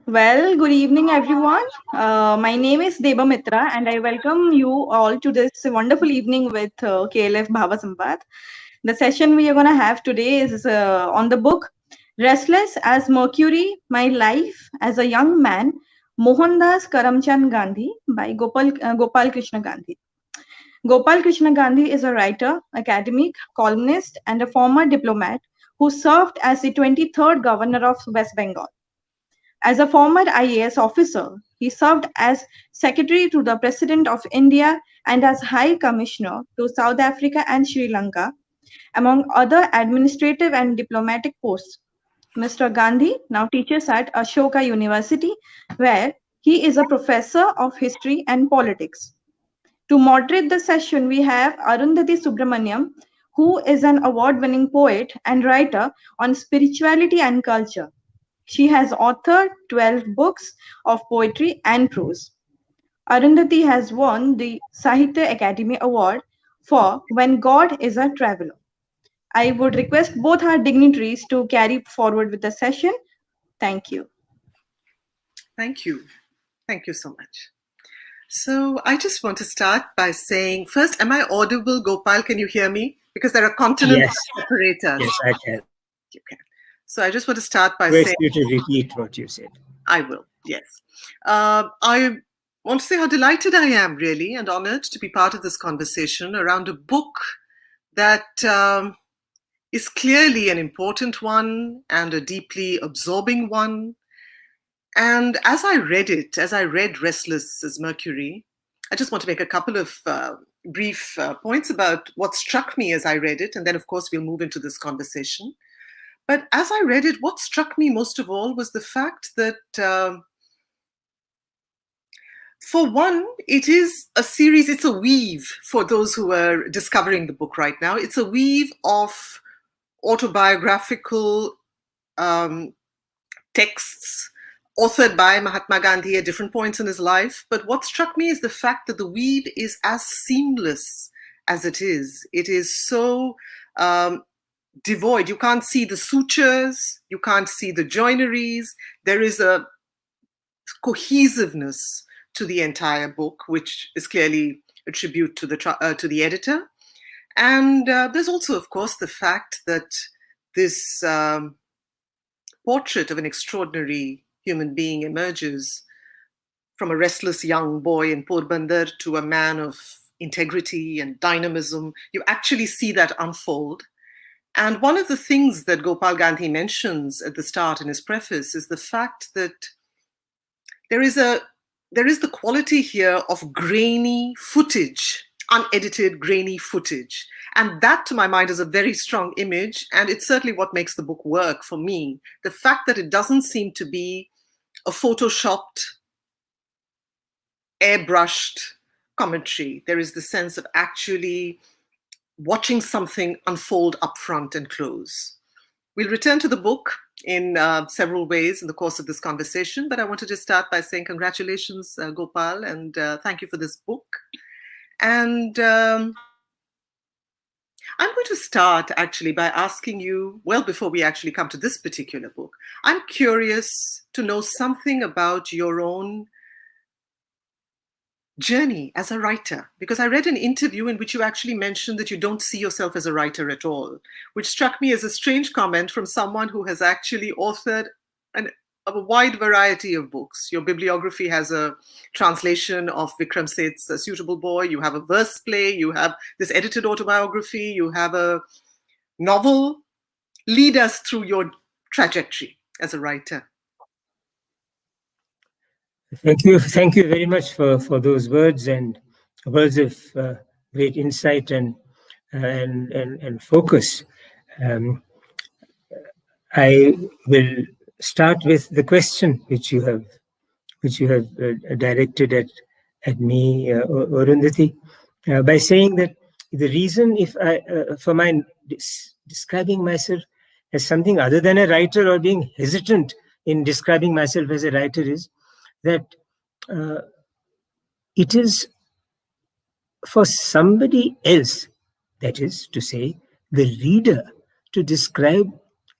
Well, good evening, everyone. My name is Deba Mitra, and I welcome you all to this wonderful evening with KLF Bhava Samvad. The session we are going to have today is on the book Restless as Mercury My Life as a Young Man, Mohandas Karamchand Gandhi by Gopal Krishna Gandhi. Gopal Krishna Gandhi is a writer, academic, columnist, and a former diplomat who served as the 23rd governor of West Bengal. As a former IAS officer, he served as Secretary to the President of India and as High Commissioner to South Africa and Sri Lanka, among other administrative and diplomatic posts. Mr. Gandhi now teaches at Ashoka University, where he is a professor of history and politics. To moderate the session, we have Arundhathi Subramaniam, who is an award winning poet and writer on spirituality and culture. She has authored 12 books of poetry and prose. Arundhati has won the Sahitya Academy Award for When God is a Traveler. I would request both our dignitaries to carry forward with the session. Thank you. Thank you. Thank you so much. So I just want to start by saying, first, am I audible, Gopal? Can you hear me? Because there are continental separators. Yes, I can. You can. So I just want to start by saying... saying... you to repeat what you said. I will, yes. I want to say how delighted I am, really, and honored to be part of this conversation around a book that is clearly an important one and a deeply absorbing one. And as I read Restless as Mercury, I just want to make a couple of brief points about what struck me as I read it. And then, of course, we'll move into this conversation. But as I read it, what struck me most of all was the fact that, for one, it is a series, it's a weave for those who are discovering the book right now. It's a weave of autobiographical texts authored by Mahatma Gandhi at different points in his life. But what struck me is the fact that the weave is as seamless as it is. It is so devoid. You can't see the sutures, you can't see the joineries. There is a cohesiveness to the entire book, which is clearly a tribute to the editor. And there's also, of course, the fact that this portrait of an extraordinary human being emerges from a restless young boy in Porbandar to a man of integrity and dynamism. You actually see that unfold. And one of the things that Gopal Gandhi mentions at the start in his preface is the fact that there is the quality here of grainy footage, unedited grainy footage. And that, to my mind, is a very strong image. And it's certainly what makes the book work for me. The fact that it doesn't seem to be a photoshopped, airbrushed commentary. There is the sense of actually watching something unfold up front and close. We'll return to the book in several ways in the course of this conversation, but I want to just start by saying congratulations, Gopal, and thank you for this book. And I'm going to start actually by asking you, well, before we actually come to this particular book, I'm curious to know something about your own journey as a writer, because I read an interview in which you actually mentioned that you don't see yourself as a writer at all, which struck me as a strange comment from someone who has actually authored a wide variety of books. Your bibliography has a translation of Vikram Seth's A Suitable Boy, you have a verse play, you have this edited autobiography, you have a novel. Lead us through your trajectory as a writer. Thank you very much for those words and words of great insight and focus. I will start with the question which you have directed at me, Arundhati, by saying that the reason for my describing myself as something other than a writer, or being hesitant in describing myself as a writer, is that it is for somebody else, that is to say, the reader, to describe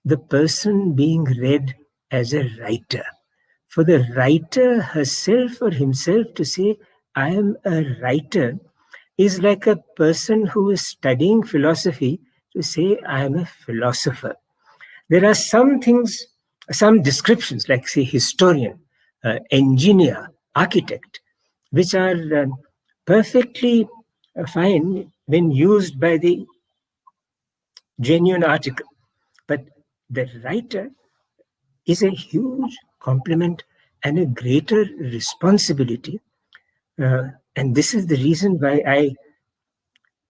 the person being read as a writer. for the writer herself or himself to say, I am a writer, is like a person who is studying philosophy to say, I am a philosopher. There are some things, some descriptions, like, say, historian, engineer, architect, which are perfectly fine when used by the genuine article. But the writer is a huge compliment and a greater responsibility. And this is the reason why I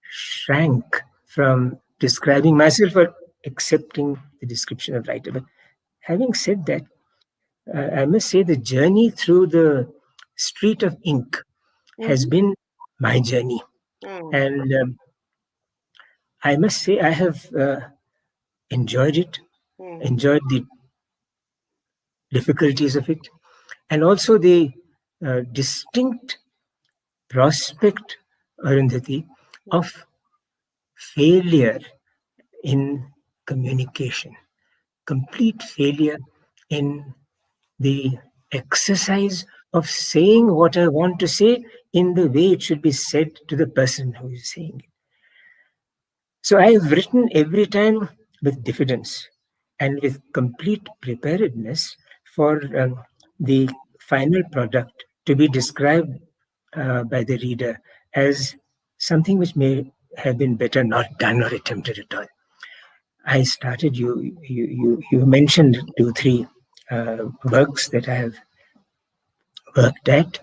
shrank from describing myself or accepting the description of writer. But having said that, I must say the journey through the street of ink has been my journey. And I must say I have enjoyed it, enjoyed the difficulties of it, and also the distinct prospect, Arundhati, of failure in communication, complete failure in the exercise of saying what I want to say in the way it should be said to the person who is saying it. So I have written every time with diffidence and with complete preparedness for the final product to be described by the reader as something which may have been better not done or attempted at all. I started, you mentioned 2-3 works that I have worked at,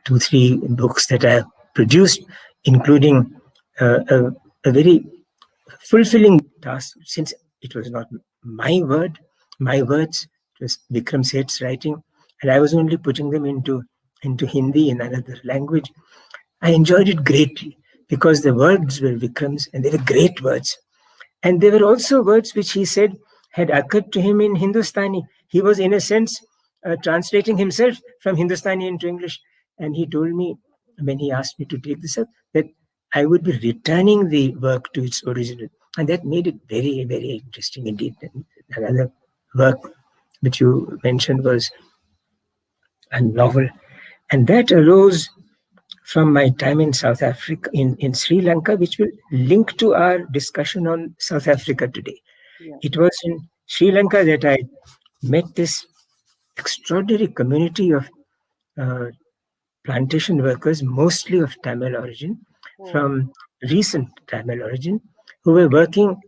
2-3 books that I have produced, including a very fulfilling task, since it was not my words, it was Vikram Seth's writing, and I was only putting them into Hindi in another language. I enjoyed it greatly because the words were Vikram's and they were great words. And there were also words which he said had occurred to him in Hindustani. He was, in a sense, translating himself from Hindustani into English. And he told me, when he asked me to take this up, that I would be returning the work to its original. And that made it very, very interesting indeed. And another work which you mentioned was a novel. And that arose from my time in South Africa, in Sri Lanka, which will link to our discussion on South Africa today. Yeah. It was in Sri Lanka that I met this extraordinary community of plantation workers, mostly of Tamil origin, from recent Tamil origin, who were working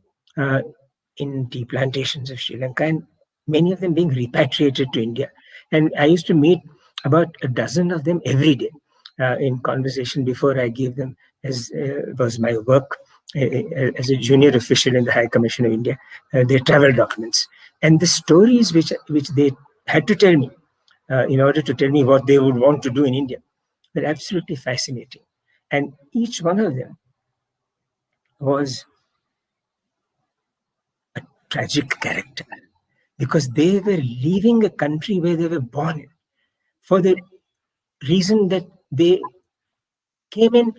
in the plantations of Sri Lanka, and many of them being repatriated to India. And I used to meet about a dozen of them every day in conversation before I gave them, as was my work as a junior official in the High Commission of India, their travel documents. And the stories which they had to tell me in order to tell me what they would want to do in India were absolutely fascinating. And each one of them was a tragic character because they were leaving a country where they were born in for the reason that they came in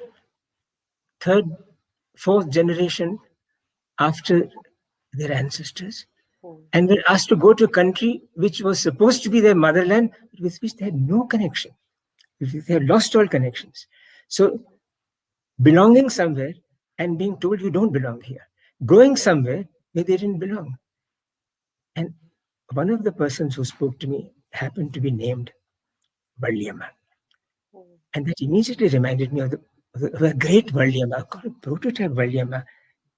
third, fourth generation after their ancestors and were asked to go to a country which was supposed to be their motherland, with which they had no connection. They had lost all connections. So belonging somewhere and being told you don't belong here. Going somewhere where they didn't belong. And one of the persons who spoke to me happened to be named Valliyamma. And that immediately reminded me of the great Valliyamma, called a prototype Valliyamma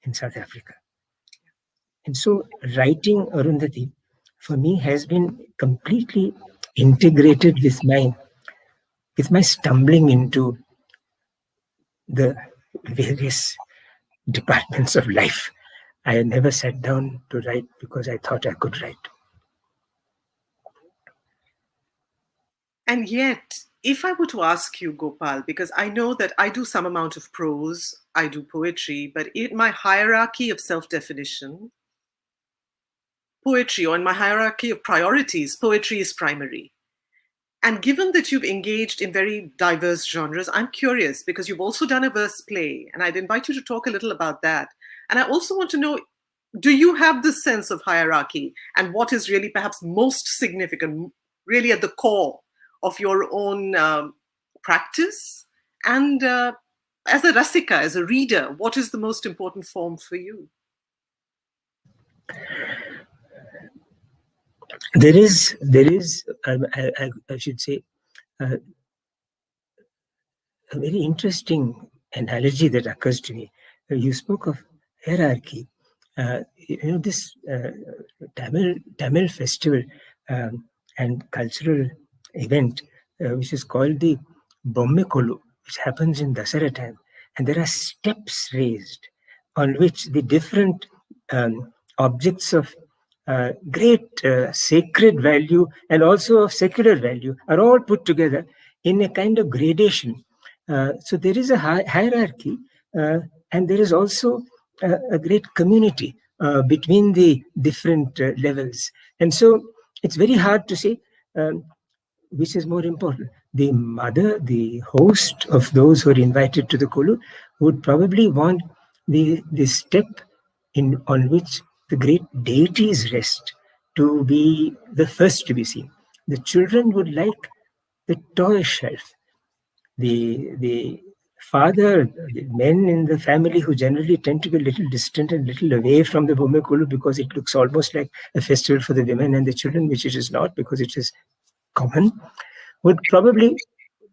in South Africa. And so writing Arundhati for me has been completely integrated with my stumbling into the various departments of life. I never sat down to write because I thought I could write. And yet, if I were to ask you, Gopal, because I know that I do some amount of prose, I do poetry, but in my hierarchy of self-definition, poetry, or in my hierarchy of priorities, poetry is primary. And given that you've engaged in very diverse genres, I'm curious because you've also done a verse play, and I'd invite you to talk a little about that. And I also want to know, do you have this sense of hierarchy and what is really perhaps most significant, really at the core of your own practice? And as a rasika, as a reader, what is the most important form for you? There is, I should say, a very interesting analogy that occurs to me. You spoke of hierarchy. This Tamil festival and cultural event, which is called the Bommekolu, which happens in Dasara time. And there are steps raised on which the different objects of great sacred value and also of secular value are all put together in a kind of gradation. So there is a hierarchy, and there is also a great community between the different levels. And so it's very hard to say which is more important. The mother, the host of those who are invited to the Kulu, would probably want the step on which the great deities rest to be the first to be seen. The children would like the toy shelf. The father, the men in the family who generally tend to be a little distant and little away from the Bommekolu because it looks almost like a festival for the women and the children, which it is not because it is common, would probably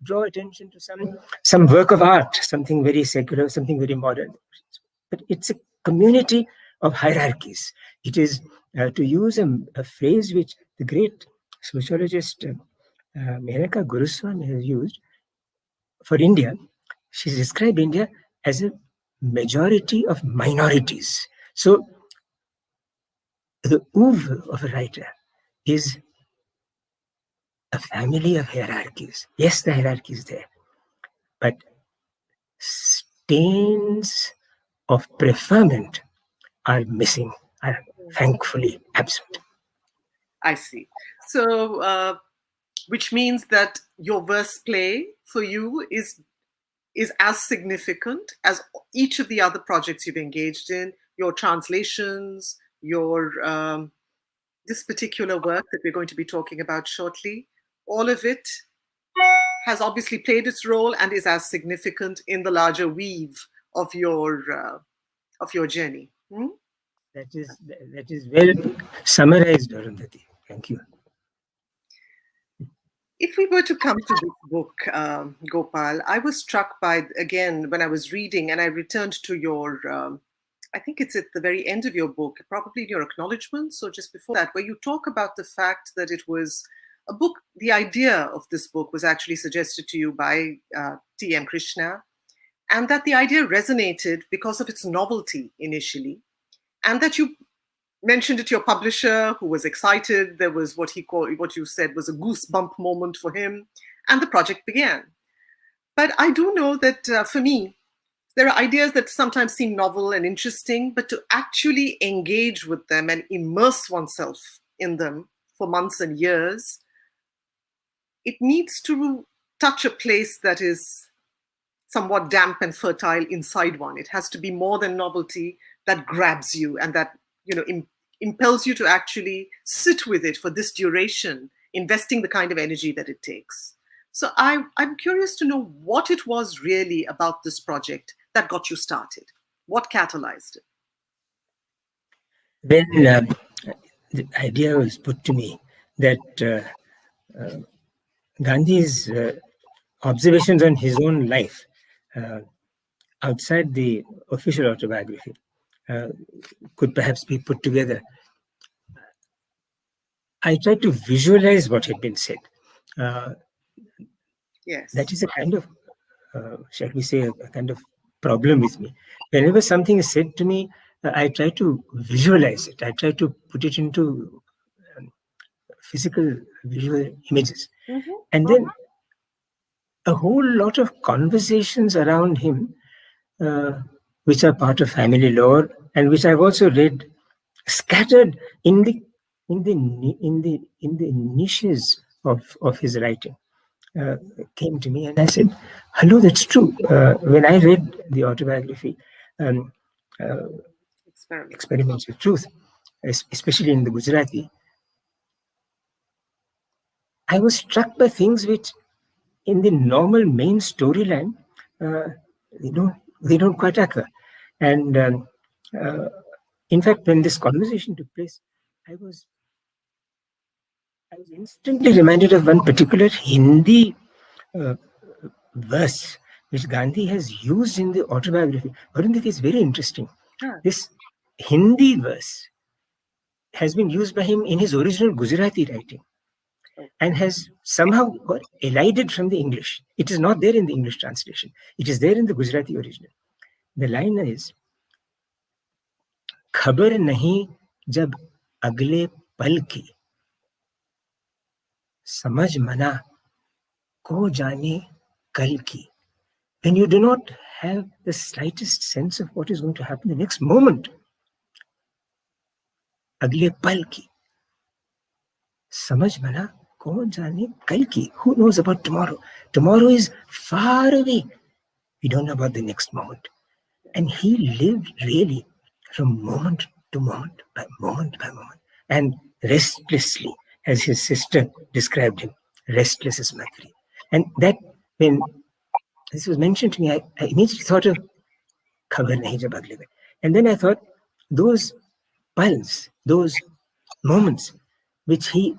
draw attention to some work of art, something very secular, something very modern. But it's a community of hierarchies. It is, to use a phrase which the great sociologist Menaka Guruswami has used for India. She's described India as a majority of minorities. So the oeuvre of a writer is a family of hierarchies. Yes, the hierarchy is there, but stains of preferment are missing, are thankfully absent. I see. So, which means that your verse play for you is as significant as each of the other projects you've engaged in, your translations, your this particular work that we're going to be talking about shortly. All of it has obviously played its role and is as significant in the larger weave of your journey. That is well summarized, Arundhati. Thank you. If we were to come to this book, Gopal, I was struck by, again, when I was reading and I returned to your, I think it's at the very end of your book, probably in your acknowledgements or just before that, where you talk about the fact that it was a book, the idea of this book was actually suggested to you by T.M. Krishna, and that the idea resonated because of its novelty initially, and that you mentioned it to your publisher, who was excited. There was what you said was a goosebump moment for him, and the project began. But I do know that for me, there are ideas that sometimes seem novel and interesting, but to actually engage with them and immerse oneself in them for months and years, it needs to touch a place that is somewhat damp and fertile inside one. It has to be more than novelty that grabs you and that, impels you to actually sit with it for this duration, investing the kind of energy that it takes. So I'm curious to know what it was really about this project that got you started. What catalyzed it? When the idea was put to me that Gandhi's observations on his own life outside the official autobiography could perhaps be put together, I tried to visualize what had been said. Yes. That is a kind of, shall we say, a kind of problem with me. Whenever something is said to me, I try to visualize it. I try to put it into physical visual images. Mm-hmm. And then a whole lot of conversations around him, which are part of family lore and which I've also read scattered in the niches of his writing, came to me, and I said, "Hello, that's true." When I read the autobiography, Experiments with Truth, especially in the Gujarati, I was struck by things which, in the normal main storyline, they don't quite occur. And in fact, when this conversation took place, I was instantly reminded of one particular Hindi verse which Gandhi has used in the autobiography. Arundhathi is very interesting. This Hindi verse has been used by him in his original Gujarati writing and has somehow got elided from the English. It is not there in the English translation. It is there in the Gujarati original. The line is, "Khabar nahi jab agle pal ki, samajh mana ko jane kal ki." When you do not have the slightest sense of what is going to happen the next moment, agle pal ki, samajh mana ko jane kal ki. Who knows about tomorrow? Tomorrow is far away. We don't know about the next moment. And he lived really from moment to moment, by moment, and restlessly, as his sister described him, restless as Mercury. And that, when this was mentioned to me, I immediately thought of Khabar Nahi Jab Agle Mein. And then I thought, those pulse, those moments which he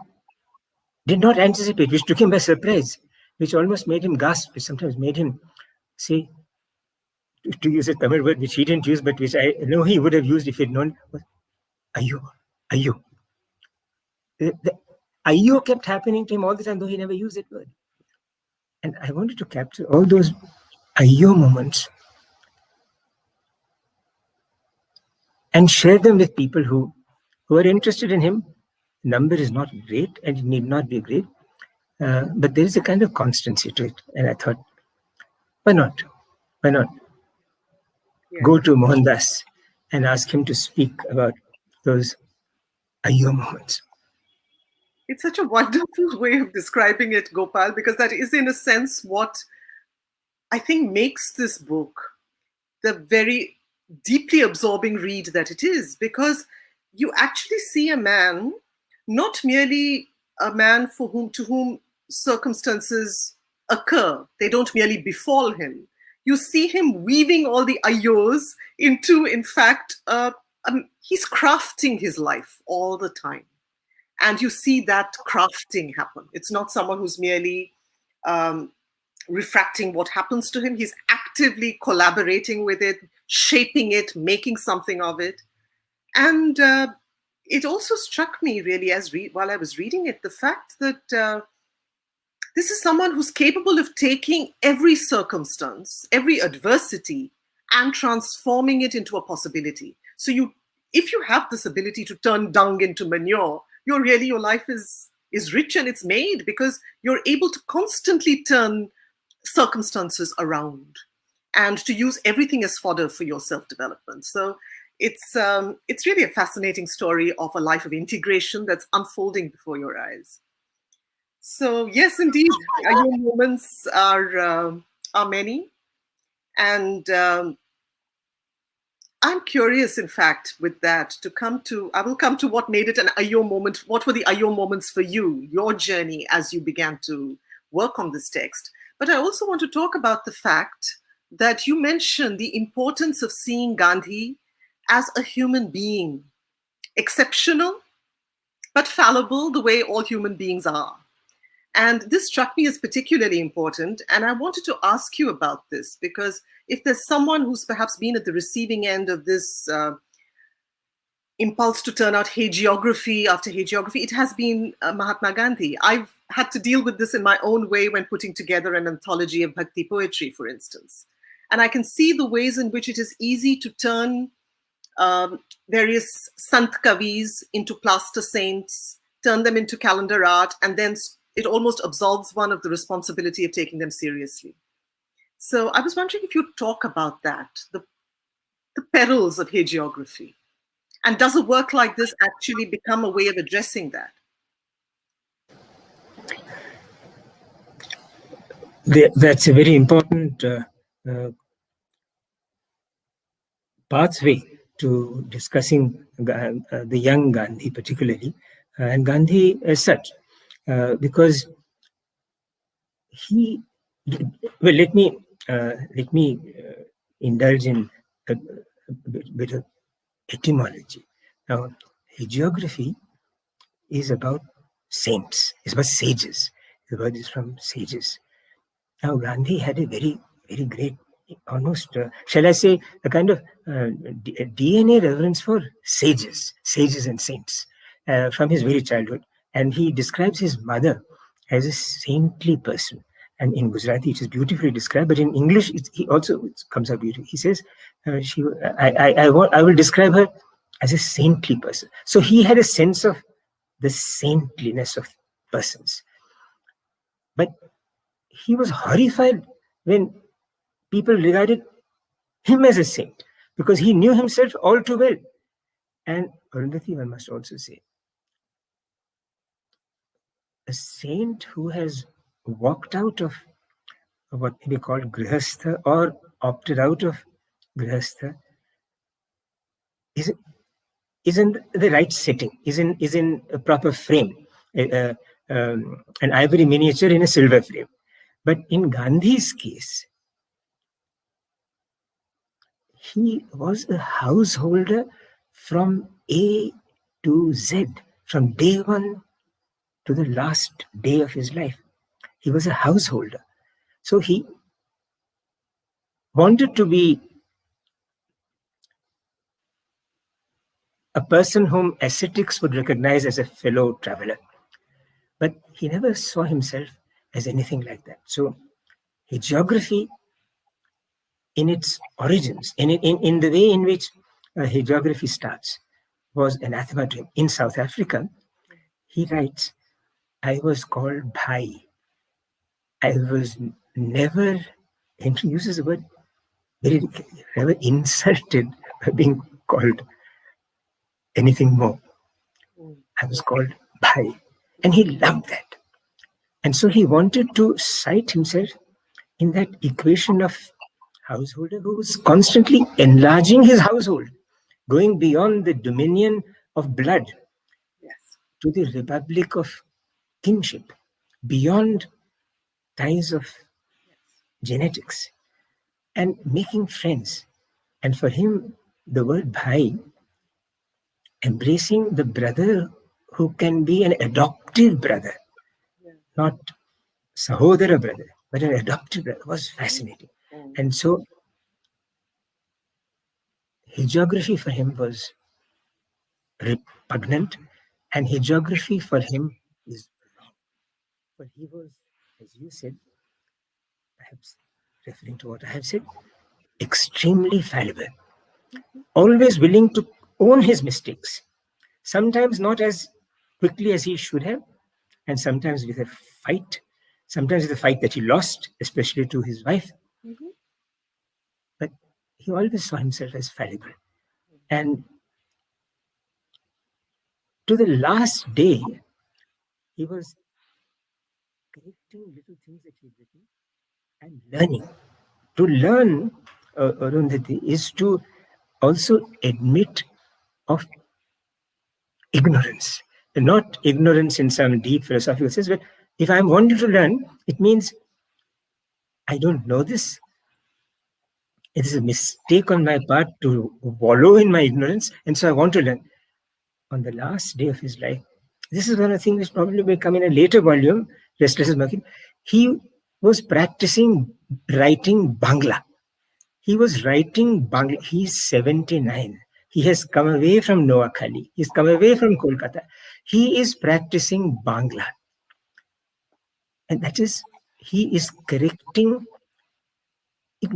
did not anticipate, which took him by surprise, which almost made him gasp, which sometimes made him say, to use a Tamil word which he didn't use, but which I know he would have used if he'd known, was Ayyo, Ayyo. The Ayyo kept happening to him all the time, though he never used that word. And I wanted to capture all those Ayyo moments and share them with people who are interested in him. The number is not great, and it need not be great, but there is a kind of constancy to it. And I thought, why not? Why not go to Mohandas and ask him to speak about those Ayyo moments? It's such a wonderful way of describing it, Gopal, because that is, in a sense, what I think makes this book the very deeply absorbing read that it is, because you actually see a man, not merely a man to whom circumstances occur. They don't merely befall him. You see him weaving all the ayos into, in fact, he's crafting his life all the time. And you see that crafting happen. It's not someone who's merely refracting what happens to him. He's actively collaborating with it, shaping it, making something of it. And it also struck me really while I was reading it, the fact that this is someone who's capable of taking every circumstance, every adversity, and transforming it into a possibility. So if you have this ability to turn dung into manure, your life is rich and it's made, because you're able to constantly turn circumstances around and to use everything as fodder for your self-development. So it's really a fascinating story of a life of integration that's unfolding before your eyes. So yes, indeed, your moments are many, and I'm curious, in fact, with that, I will come to what made it an Ayyo moment. What were the Ayyo moments for you, your journey as you began to work on this text? But I also want to talk about the fact that you mentioned the importance of seeing Gandhi as a human being, exceptional, but fallible the way all human beings are. And this struck me as particularly important. And I wanted to ask you about this, because if there's someone who's perhaps been at the receiving end of this impulse to turn out hagiography after hagiography, it has been Mahatma Gandhi. I've had to deal with this in my own way when putting together an anthology of Bhakti poetry, for instance. And I can see the ways in which it is easy to turn various Sant Kavis into plaster saints, turn them into calendar art, and then it almost absolves one of the responsibility of taking them seriously. So I was wondering if you'd talk about that, the perils of hagiography. And does a work like this actually become a way of addressing that? That's a very important pathway to discussing the young Gandhi particularly, and Gandhi as such, because he, well, let me indulge in a bit of etymology. Now, hagiography is about saints, it's about sages. The word is from sages. Now, Gandhi had a very, very great, almost, shall I say, a kind of DNA reverence for sages and saints from his very childhood. And he describes his mother as a saintly person. And in Gujarati, it is beautifully described, but in English, he also it comes out beautifully. He says, I will describe her as a saintly person. So he had a sense of the saintliness of persons. But he was horrified when people regarded him as a saint, because he knew himself all too well. And Arundhathi, I must also say, a saint who has walked out of what may be called grihastha or opted out of grihastha is in the right setting, is in a proper frame, an ivory miniature in a silver frame. But in Gandhi's case, he was a householder from A to Z, from day one to the last day of his life. He was a householder. So he wanted to be a person whom ascetics would recognize as a fellow traveler. But he never saw himself as anything like that. So hagiography, in its origins, in the way in which hagiography starts, was anathema to him. In South Africa, he writes, I was called Bhai. I was never, and he uses the word very, never insulted by being called anything more. I was called Bhai. And he loved that. And so he wanted to cite himself in that equation of householder who was constantly enlarging his household, going beyond the dominion of blood to the republic of kinship, beyond ties of genetics, and making friends. And for him, the word bhai, embracing the brother who can be an adoptive brother, not sahodara brother, but an adoptive brother, was fascinating. And so hagiography for him was repugnant, and hagiography for him is wrong. But he was, as you said, perhaps referring to what I have said, extremely fallible, always willing to own his mistakes, sometimes not as quickly as he should have, and sometimes with a fight, sometimes with a fight that he lost, especially to his wife. But he always saw himself as fallible. And to the last day, he was correcting little things that he'd written and learning. To learn, Arundhati, is to also admit of ignorance. And not ignorance in some deep philosophical sense, but if I'm wanting to learn, it means I don't know this. It is a mistake on my part to wallow in my ignorance, and so I want to learn. On the last day of his life, this is one of the things which probably will come in a later volume, Restless as Mercury. He was practicing writing Bangla. He was writing Bangla. He's 79. He has come away from Noakhali. He's come away from Kolkata. He is practicing Bangla. And that is, he is correcting,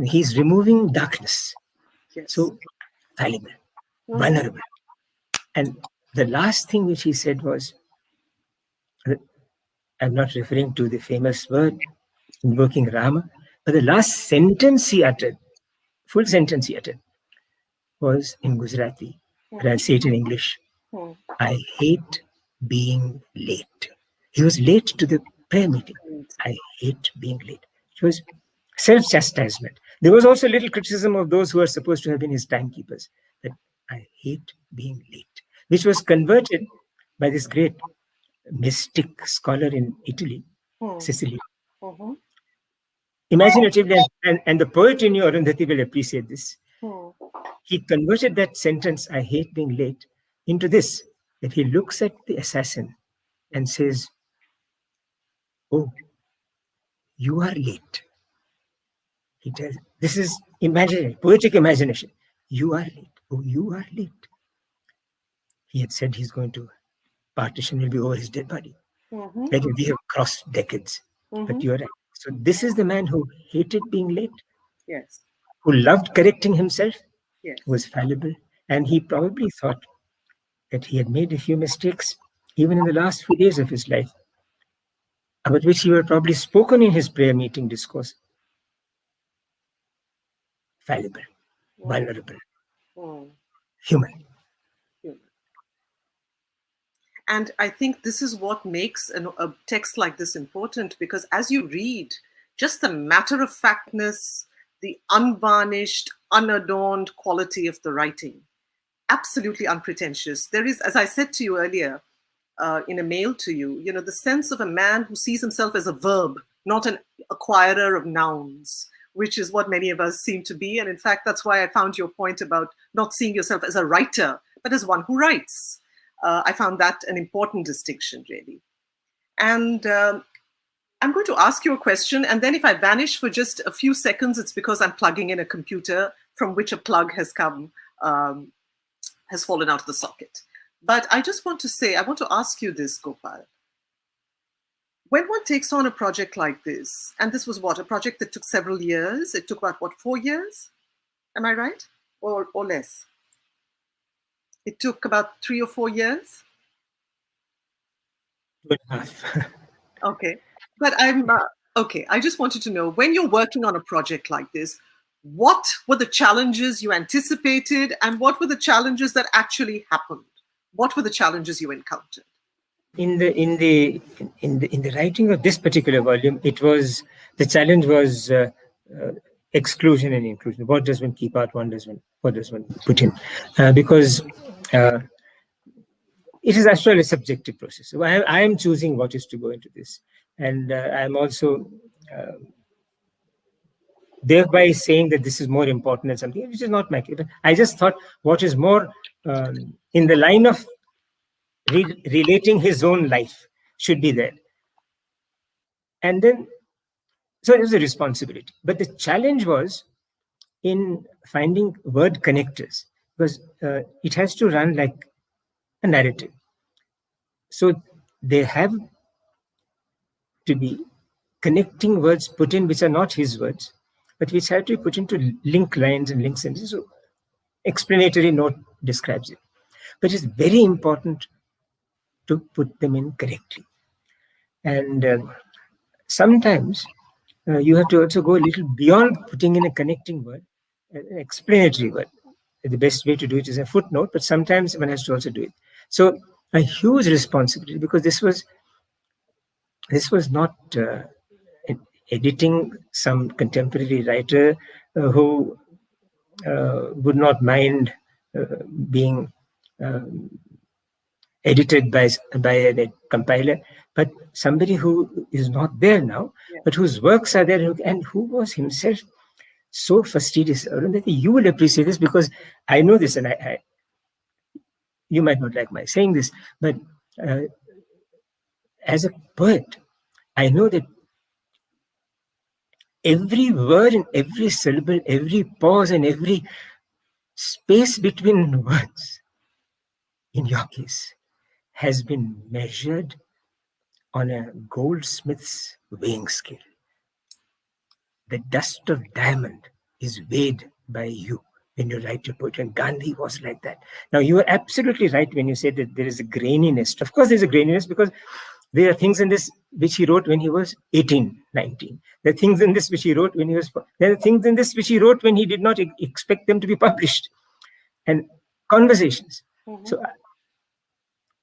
he's removing darkness. So, fallible, vulnerable. And the last thing which he said was, I'm not referring to the famous word invoking Rama, but the last sentence he uttered, full sentence he uttered, was in Gujarati, but I'll say it in English. I hate being late. He was late to the prayer meeting. I hate being late. It was self-chastisement. There was also a little criticism of those who are supposed to have been his timekeepers, that I hate being late, which was converted by this great mystic scholar in Italy, Sicily, imaginatively, and the poet in you, Arundhati, will appreciate this. Hmm. He converted that sentence, "I hate being late," into this, that he looks at the assassin and says, "Oh, you are late." He tells, this is imaginary, poetic imagination. "You are late. Oh, you are late." He had said he's going to, partition will be over his dead body. Mm-hmm. Like we have crossed decades. Mm-hmm. But you're right. So this is the man who hated being late, Yes. who loved correcting himself, Yes. who was fallible. And he probably thought that he had made a few mistakes, even in the last few days of his life, about which he had probably spoken in his prayer meeting discourse. Fallible, vulnerable, human. And I think this is what makes a text like this important, because as you read, just the matter-of-factness, the unvarnished, unadorned quality of the writing, absolutely unpretentious. There is, as I said to you earlier, in a mail to you, the sense of a man who sees himself as a verb, not an acquirer of nouns, which is what many of us seem to be. And in fact, that's why I found your point about not seeing yourself as a writer, but as one who writes. I found that an important distinction, really. And I'm going to ask you a question, and then if I vanish for just a few seconds, it's because I'm plugging in a computer from which a plug has come, has fallen out of the socket. But I just want to say, I want to ask you this, Gopal. When one takes on a project like this, and this was what, a project that took several years? It took about, what, 4 years? Am I right? Or less? It took about 3 or 4 years? 2.5. Okay. But okay, I just wanted to know, when you're working on a project like this, what were the challenges you anticipated and what were the challenges that actually happened? What were the challenges you encountered? In the writing of this particular volume, the challenge was exclusion and inclusion. What does one keep out? What does one put in? Because it is actually a subjective process. So I am choosing what is to go into this, and I am also thereby saying that this is more important than something which is not my case. I just thought what is more in the line of relating his own life should be there. And then, so it was a responsibility. But the challenge was in finding word connectors, because it has to run like a narrative. So they have to be connecting words put in which are not his words, but which have to be put into link lines and link sentences. So explanatory note describes it. But it's very important to put them in correctly. And sometimes you have to also go a little beyond putting in a connecting word, an explanatory word. The best way to do it is a footnote, but sometimes one has to also do it. So a huge responsibility, because this was not editing some contemporary writer who would not mind being edited by a compiler, but somebody who is not there now, but whose works are there, and who was himself so fastidious. Arundhati, you will appreciate this because I know this, and I you might not like my saying this, but as a poet, I know that every word and every syllable, every pause and every space between words, in your case, has been measured on a goldsmith's weighing scale. The dust of diamond is weighed by you when you write your poetry, and Gandhi was like that. Now, you are absolutely right when you say that there is a graininess. Of course, there's a graininess because there are things in this which he wrote when he was 18, 19. There are things in this which he wrote when he was... There are things in this which he wrote when he did not expect them to be published. And conversations. Mm-hmm. So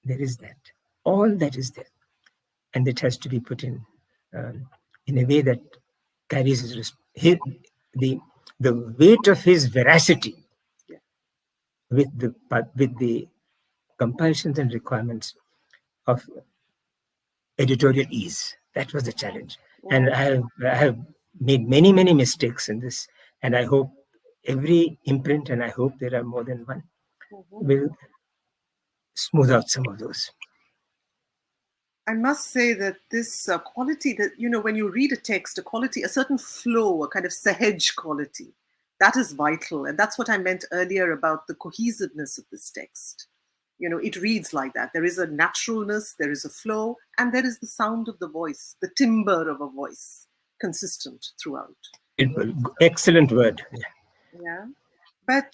there is that. All that is there. And it has to be put in a way that carries the weight of his veracity with the compulsions and requirements of editorial ease. That was the challenge. And I have made many, many mistakes in this. And I hope every imprint, and I hope there are more than one, will smooth out some of those. I must say that this quality that, when you read a text, a quality, a certain flow, a kind of sahaj quality, that is vital. And that's what I meant earlier about the cohesiveness of this text. It reads like that. There is a naturalness, there is a flow, and there is the sound of the voice, the timbre of a voice, consistent throughout. Excellent word. Yeah. But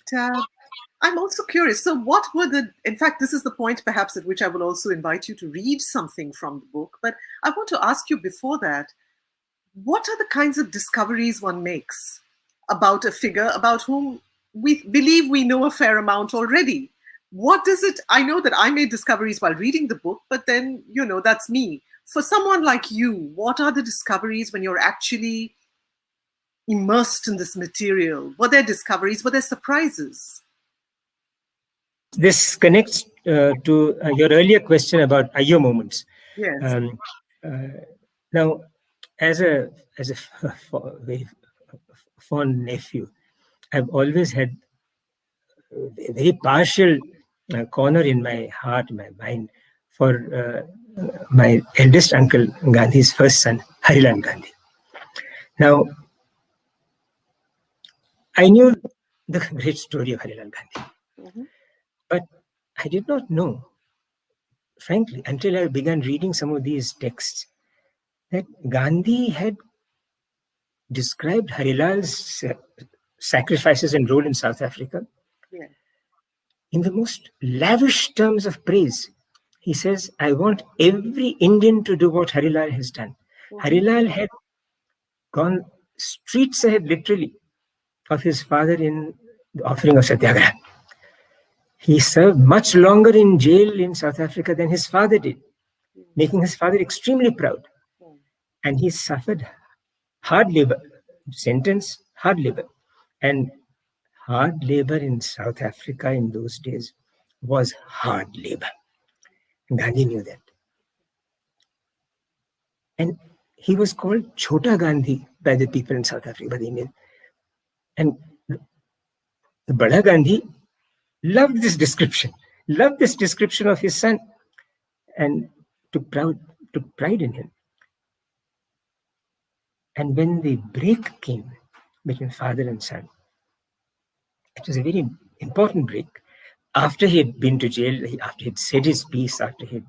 I'm also curious. So what were in fact, this is the point perhaps at which I will also invite you to read something from the book. But I want to ask you before that, what are the kinds of discoveries one makes about a figure about whom we believe we know a fair amount already? What does it, I know that I made discoveries while reading the book, but then, that's me. For someone like you, what are the discoveries when you're actually immersed in this material? Were there discoveries? Were there surprises? This connects to your earlier question about Ayyo moments. Yes. Now, as a very fond nephew, I've always had a very partial corner in my heart, my mind, for my eldest uncle Gandhi's first son, Harilal Gandhi. Now, I knew the great story of Harilal Gandhi, but I did not know, frankly, until I began reading some of these texts, that Gandhi had described Harilal's sacrifices and role in South Africa in the most lavish terms of praise. He says, I want every Indian to do what Harilal has done. Harilal had gone streets ahead, literally, of his father in the offering of Satyagraha. He served much longer in jail in South Africa than his father did, making his father extremely proud. And he suffered hard labor, sentence, hard labor. And hard labor in South Africa in those days was hard labor. Gandhi knew that. And he was called Chota Gandhi by the people in South Africa, by the Indians. And the Bada Gandhi loved this description of his son, and took pride in him. And when the break came between father and son, it was a very important break. After he had been to jail, after he had said his piece, after he had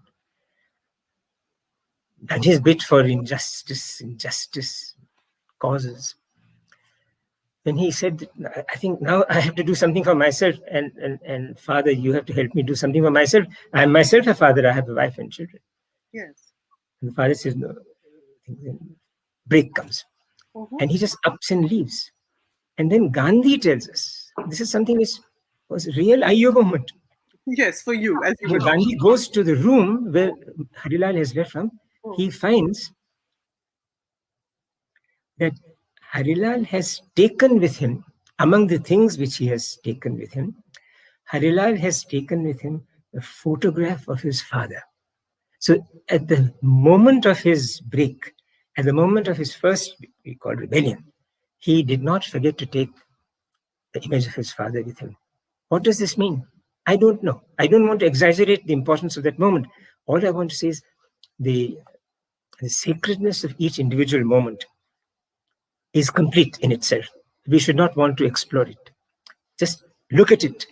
done his bit for injustice causes, when he said, I think now I have to do something for myself, and father, you have to help me do something for myself. I am myself a father, I have a wife and children. Yes. And the father says, no. Break comes. And he just ups and leaves. And then Gandhi tells us, this is something which was a real Ayyo moment. Yes, for you. As you When Gandhi goes to the room where Harilal has left from, he finds that Harilal has taken with him, among the things which he has taken with him, Harilal has taken with him a photograph of his father. So at the moment of his break, at the moment of his first, we call rebellion, he did not forget to take the image of his father with him. What does this mean? I don't know. I don't want to exaggerate the importance of that moment. All I want to say is the sacredness of each individual moment is complete in itself. We should not want to explore it. Just look at it.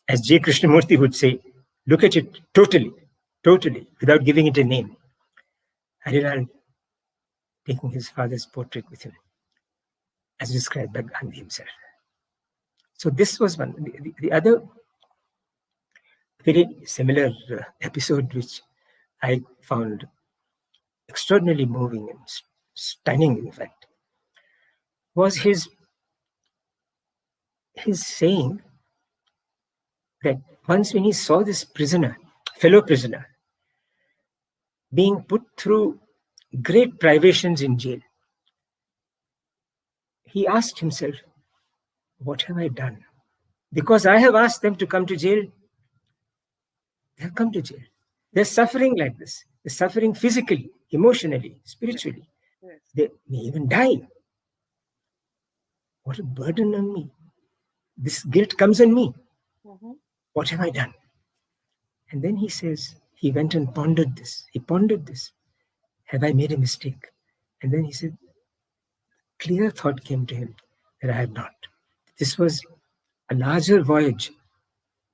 As J. Krishnamurti would say, look at it totally, without giving it a name. Harilal taking his father's portrait with him, as described by Gandhi himself. So this was one. The other very similar episode, which I found extraordinarily moving and stunning, in fact, was his saying that once when he saw this fellow prisoner, being put through great privations in jail, he asked himself, what have I done? Because I have asked them to come to jail, they have come to jail. They're suffering like this. They're suffering physically, emotionally, spiritually. They may even die. What a burden on me. This guilt comes on me. What have I done? And then he says, he went and pondered this. He pondered this. Have I made a mistake? And then he said, clear thought came to him that I have not. This was a larger voyage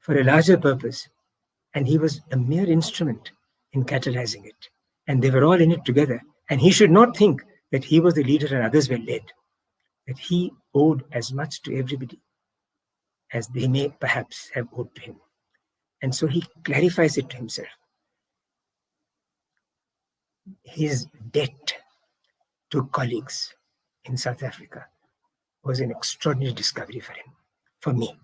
for a larger purpose. And he was a mere instrument in catalyzing it. And they were all in it together. And he should not think that he was the leader and others were led. That he owed as much to everybody as they may perhaps have owed to him. And so he clarifies it to himself. His debt to colleagues in South Africa was an extraordinary discovery for him, for me.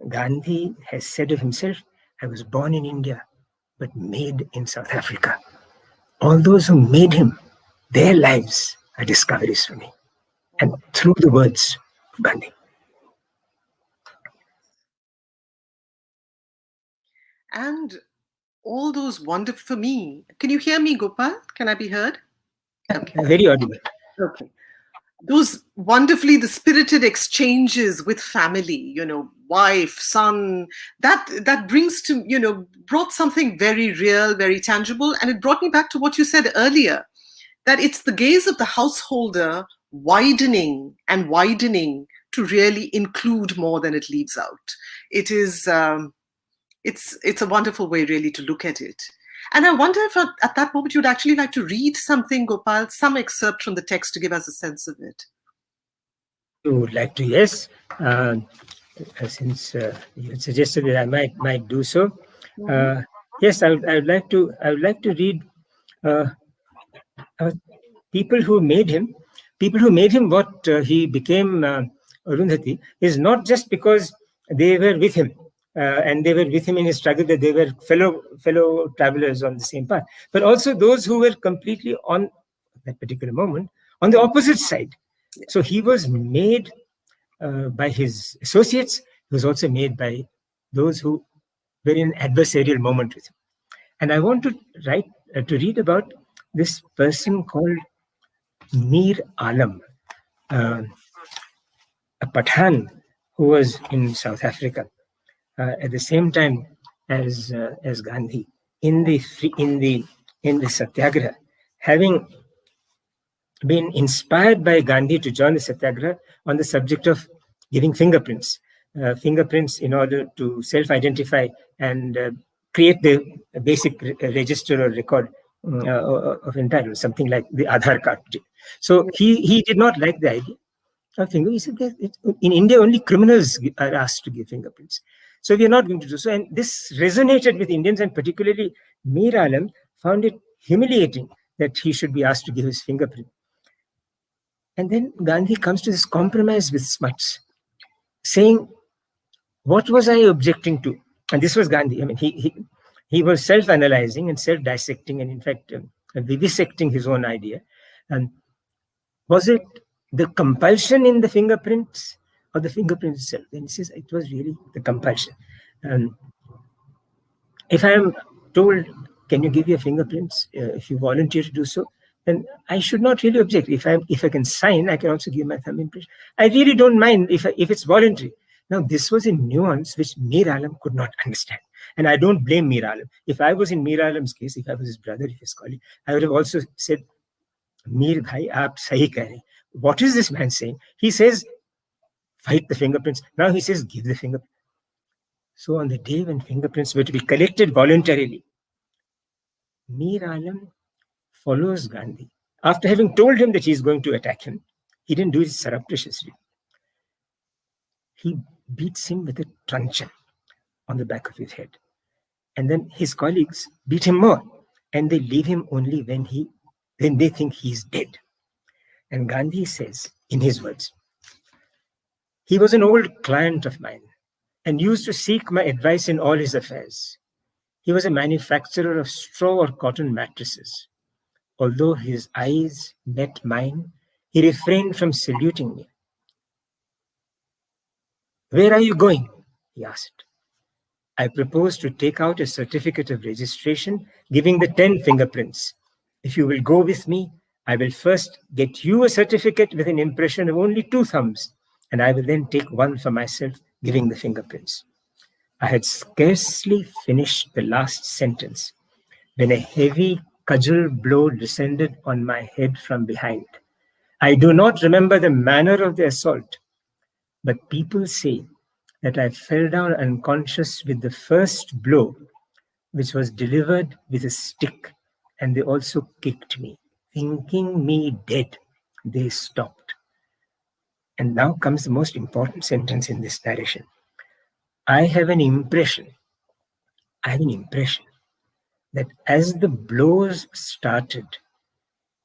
Gandhi has said of himself, I was born in India, but made in South Africa. All those who made him, their lives are discoveries for me. And through the words of Gandhi. And all those wonderful, for me, can you hear me, Gopal? Can I be heard? Okay. Very audible. Okay. Those wonderfully, the spirited exchanges with family, wife, son, that brings to, brought something very real, very tangible. And it brought me back to what you said earlier, that it's the gaze of the householder widening and widening to really include more than it leaves out. It is, it's a wonderful way really to look at it. And I wonder if at that moment you'd actually like to read something, Gopal, some excerpt from the text to give us a sense of it. You would like to, yes. Since you had suggested that I might do so. Yes, I would like to read people who made him what he became, Arundhati, is not just because they were with him. And they were with him in his struggle, that they were fellow travelers on the same path, but also those who were completely on that particular moment on the opposite side. So he was made by his associates. He was also made by those who were in an adversarial moment with him. And I want to read about this person called Mir Alam, a Pathan who was in South Africa. At the same time as Gandhi in the Satyagraha, having been inspired by Gandhi to join the Satyagraha on the subject of giving fingerprints in order to self-identify and create the basic register or record of entitlement, something like the Aadhaar card. So he did not like the idea of finger. He said that in India only criminals are asked to give fingerprints. So we are not going to do so. And this resonated with Indians, and particularly Mir Alam found it humiliating that he should be asked to give his fingerprint. And then Gandhi comes to this compromise with Smuts, saying, what was I objecting to? And this was Gandhi. I mean, he was self-analyzing and self-dissecting and in fact vivisecting his own idea. And was it the compulsion in the fingerprints or the fingerprint itself? Then he says it was really the compulsion. If I am told, can you give your fingerprints if you volunteer to do so, then I should not really object. If I can sign, I can also give my thumb impression. I really don't mind if it's voluntary. Now, this was a nuance which Mir Alam could not understand. And I don't blame Mir Alam. If I was in Mir Alam's case, if I was his brother, if his colleague, I would have also said, Mir bhai, aap sahi keh rahe. What is this man saying? He says, fight the fingerprints. Now he says, give the fingerprints. So on the day when fingerprints were to be collected voluntarily, Mir Alam follows Gandhi. After having told him that he's going to attack him, he didn't do it surreptitiously. He beats him with a truncheon on the back of his head. And then his colleagues beat him more. And they leave him only when they think he's dead. And Gandhi says, in his words, he was an old client of mine and used to seek my advice in all his affairs. He was a manufacturer of straw or cotton mattresses. Although his eyes met mine, he refrained from saluting me. Where are you going? He asked. I propose to take out a certificate of registration giving the 10 fingerprints. If you will go with me, I will first get you a certificate with an impression of only 2 thumbs, and I will then take one for myself, giving the fingerprints. I had scarcely finished the last sentence when a heavy cudgel blow descended on my head from behind. I do not remember the manner of the assault, but people say that I fell down unconscious with the first blow, which was delivered with a stick, and they also kicked me. Thinking me dead, they stopped. And now comes the most important sentence in this narration. I have an impression that as the blows started,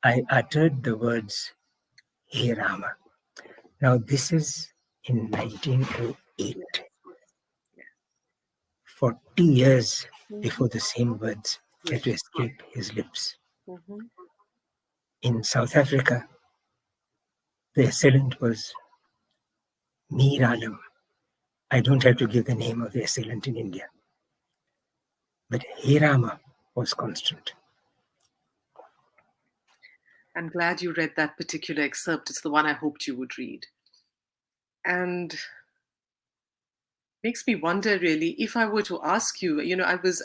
I uttered the words, Hey Rama. Now this is in 1908, 40 years before the same words had to escape his lips. In South Africa, the assailant was Mir Alam. I don't have to give the name of the assailant in India. But Hey Rama was constant. I'm glad you read that particular excerpt. It's the one I hoped you would read. And makes me wonder, really, if I were to ask you,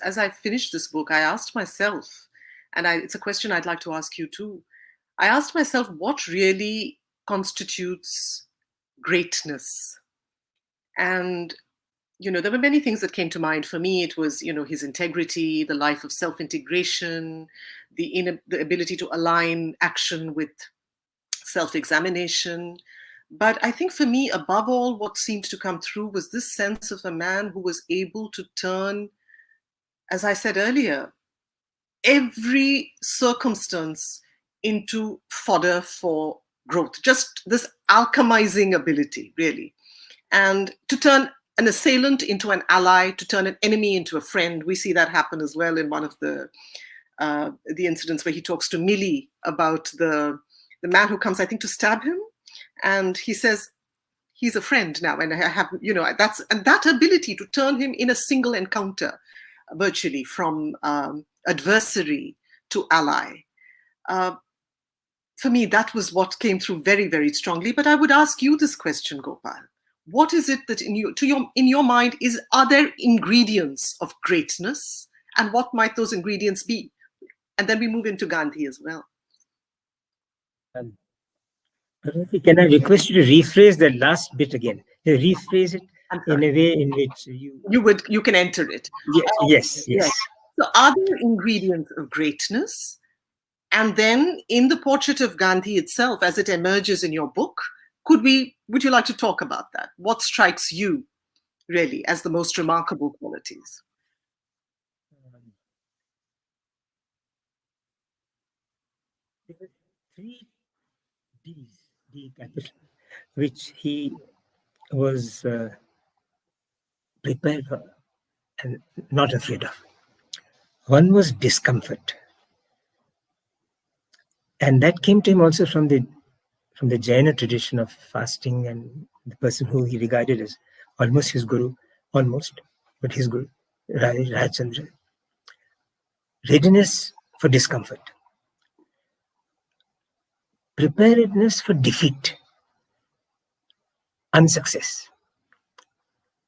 as I finished this book, I asked myself, and it's a question I'd like to ask you too. I asked myself, what really constitutes greatness? And, there were many things that came to mind. For me, it was, his integrity, the life of self-integration, the ability to align action with self-examination. But I think for me, above all, what seemed to come through was this sense of a man who was able to turn, as I said earlier, every circumstance into fodder for growth. Just this alchemizing ability, really. And to turn an assailant into an ally, to turn an enemy into a friend. We see that happen as well in one of the incidents where he talks to Millie about the man who comes, I think, to stab him. And he says, he's a friend now. And I have, that ability to turn him in a single encounter, virtually from adversary to ally. For me, that was what came through very, very strongly. But I would ask you this question, Gopal. What is it that in your mind are there ingredients of greatness? And what might those ingredients be? And then we move into Gandhi as well. Can I request you to rephrase the last bit again? Rephrase it in a way in which you can enter it. Yes. So are there ingredients of greatness? And then in the portrait of Gandhi itself, as it emerges in your book, would you like to talk about that? What strikes you really as the most remarkable qualities? There were 3 D's, D capital, which he was prepared for and not afraid of. One was discomfort. And that came to him also from the Jaina tradition of fasting, and the person who he regarded as almost his guru, but his guru, Rajchandra. Readiness for discomfort. Preparedness for defeat, unsuccess.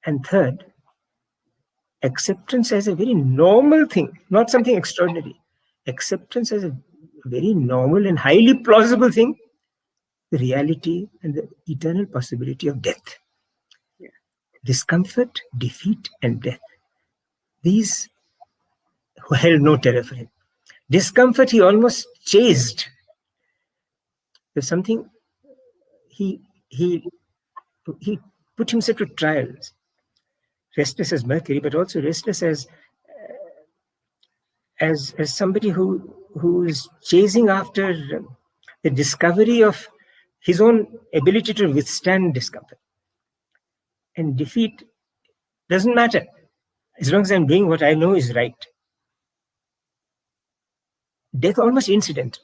And third, acceptance as a very normal thing, not something extraordinary. Acceptance as a very normal and highly plausible thing, the reality and the eternal possibility of death. Yeah. Discomfort, defeat, and death. These held no terror for him. Discomfort he almost chased. There's something he put himself to trials. Restless as Mercury, but also restless as somebody who is chasing after the discovery of his own ability to withstand discomfort. And defeat doesn't matter as long as I'm doing what I know is right. Death almost incidental.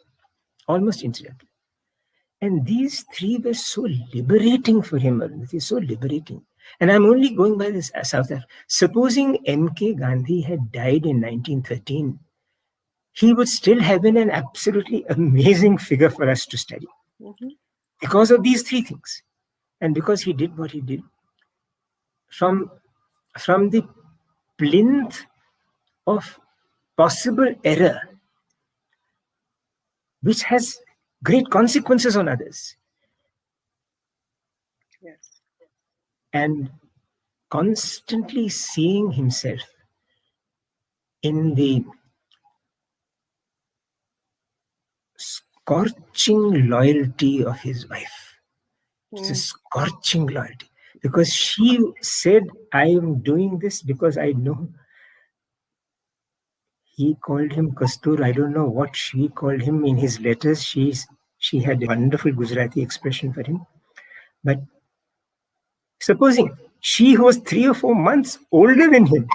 And these 3 were so liberating for him. It is so liberating. And I'm only going by this South Africa. Supposing M.K. Gandhi had died in 1913, he would still have been an absolutely amazing figure for us to study. Mm-hmm. Because of these three things. And because he did what he did, from the plinth of possible error, which has great consequences on others. Yes. And constantly seeing himself in the scorching loyalty of his wife. It's a scorching loyalty. Because she said, I am doing this because I know. He called him Kastur. I don't know what she called him in his letters. She had a wonderful Gujarati expression for him. But supposing she, who was 3 or 4 months older than him